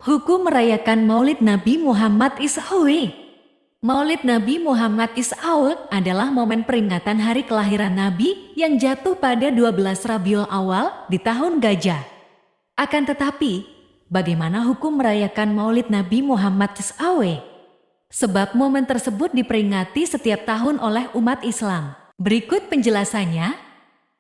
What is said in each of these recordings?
Hukum merayakan Maulid Nabi Muhammad SAW. Maulid Nabi Muhammad SAW adalah momen peringatan hari kelahiran Nabi yang jatuh pada 12 Rabiul Awal di tahun Gajah. Akan tetapi, bagaimana hukum merayakan Maulid Nabi Muhammad SAW? Sebab momen tersebut diperingati setiap tahun oleh umat Islam. Berikut penjelasannya.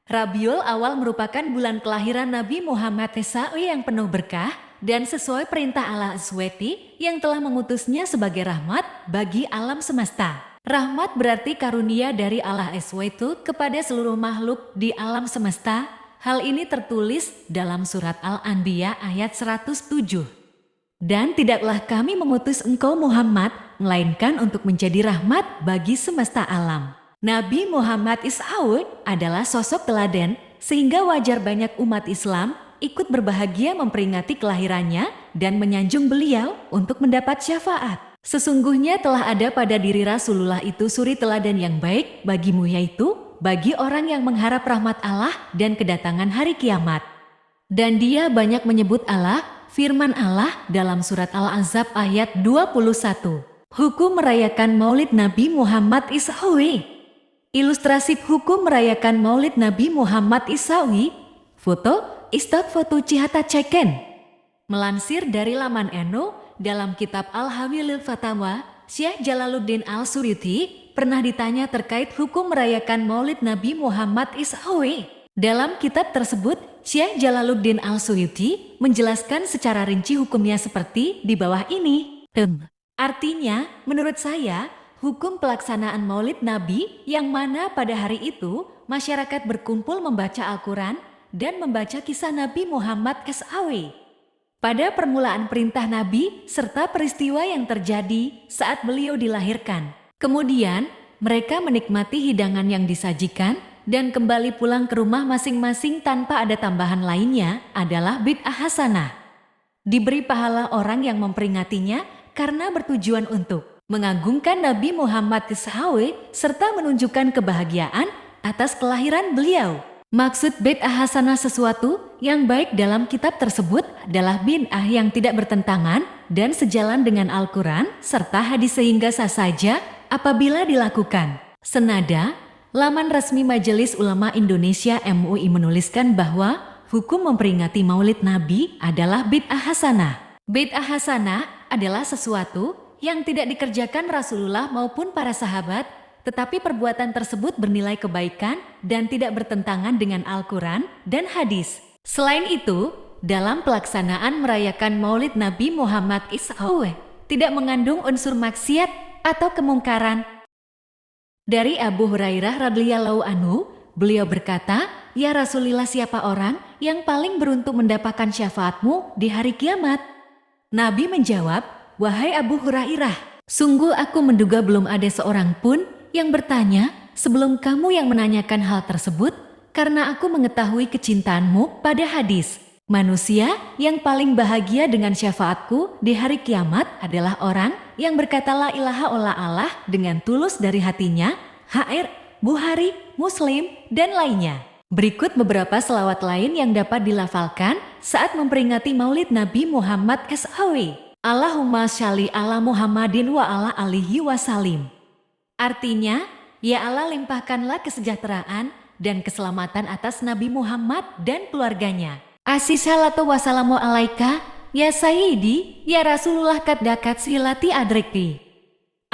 Rabiul Awal merupakan bulan kelahiran Nabi Muhammad SAW yang penuh berkah dan sesuai perintah Allah SWT yang telah mengutusnya sebagai rahmat bagi alam semesta. Rahmat berarti karunia dari Allah SWT kepada seluruh makhluk di alam semesta. Hal ini tertulis dalam surat Al-Anbiya ayat 107. Dan tidaklah kami mengutus engkau Muhammad, melainkan untuk menjadi rahmat bagi semesta alam. Nabi Muhammad SAW adalah sosok teladan, sehingga wajar banyak umat Islam ikut berbahagia memperingati kelahirannya dan menyanjung beliau untuk mendapat syafaat. Sesungguhnya telah ada pada diri Rasulullah itu suri teladan yang baik bagimu, yaitu bagi orang yang mengharap rahmat Allah dan kedatangan hari kiamat. Dan dia banyak menyebut Allah, firman Allah dalam surat Al-Ahzab ayat 21. Hukum merayakan Maulid Nabi Muhammad SAW. Ilustrasi hukum merayakan Maulid Nabi Muhammad SAW. Foto, Istad foto Cihata Ceken. Melansir dari laman NU, dalam kitab Al-Hawilil Fatawa, Syekh Jalaluddin Al-Suyuti pernah ditanya terkait hukum merayakan Maulid Nabi Muhammad SAW. Dalam kitab tersebut, Syekh Jalaluddin Al-Suyuti menjelaskan secara rinci hukumnya seperti di bawah ini. Artinya, menurut saya, hukum pelaksanaan Maulid Nabi yang mana pada hari itu masyarakat berkumpul membaca Al-Quran dan membaca kisah Nabi Muhammad SAW. Pada permulaan perintah Nabi serta peristiwa yang terjadi saat beliau dilahirkan. Kemudian, mereka menikmati hidangan yang disajikan dan kembali pulang ke rumah masing-masing tanpa ada tambahan lainnya adalah bid'ah hasanah. Diberi pahala orang yang memperingatinya karena bertujuan untuk mengagungkan Nabi Muhammad SAW serta menunjukkan kebahagiaan atas kelahiran beliau. Maksud bid'ah hasanah sesuatu yang baik dalam kitab tersebut adalah bid'ah yang tidak bertentangan dan sejalan dengan Al-Quran serta hadis sehingga sah saja apabila dilakukan. Senada, laman resmi Majelis Ulama Indonesia MUI menuliskan bahwa hukum memperingati Maulid Nabi adalah bid'ah hasanah. Bid'ah hasanah adalah sesuatu yang tidak dikerjakan Rasulullah maupun para sahabat, tetapi perbuatan tersebut bernilai kebaikan dan tidak bertentangan dengan Al-Quran dan hadis. Selain itu, dalam pelaksanaan merayakan Maulid Nabi Muhammad SAW tidak mengandung unsur maksiat atau kemungkaran. Dari Abu Hurairah radhiyallahu anhu, beliau berkata, "Ya Rasulullah, siapa orang yang paling beruntung mendapatkan syafaatmu di hari kiamat?" Nabi menjawab, "Wahai Abu Hurairah, sungguh aku menduga belum ada seorang pun yang bertanya sebelum kamu yang menanyakan hal tersebut, karena aku mengetahui kecintaanmu pada hadis. Manusia yang paling bahagia dengan syafaatku di hari kiamat adalah orang yang berkata la ilaha illallah dengan tulus dari hatinya." HR, Bukhari, Muslim, dan lainnya. Berikut beberapa selawat lain yang dapat dilafalkan saat memperingati Maulid Nabi Muhammad SAW. Allahumma sholli ala Muhammadin wa ala alihi wasallim. Artinya, ya Allah, limpahkanlah kesejahteraan dan keselamatan atas Nabi Muhammad dan keluarganya. Assalatu wassalamu alaika, ya Sayyidi, ya Rasulullah kaddakat silati adrikti.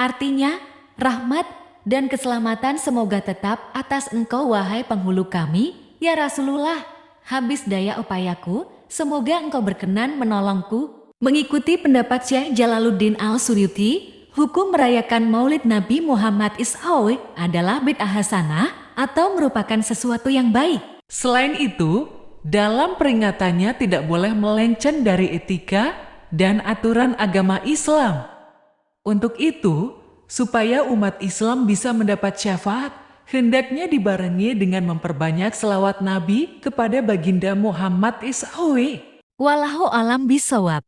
Artinya, rahmat dan keselamatan semoga tetap atas engkau wahai penghulu kami, ya Rasulullah. Habis daya upayaku, semoga engkau berkenan menolongku. Mengikuti pendapat Syekh Jalaluddin Al-Suyuti, hukum merayakan Maulid Nabi Muhammad SAW adalah bid'ah hasanah atau merupakan sesuatu yang baik. Selain itu, dalam peringatannya tidak boleh melenceng dari etika dan aturan agama Islam. Untuk itu, supaya umat Islam bisa mendapat syafaat, hendaknya dibarengi dengan memperbanyak selawat Nabi kepada baginda Muhammad SAW. Wallahu alam bisawab.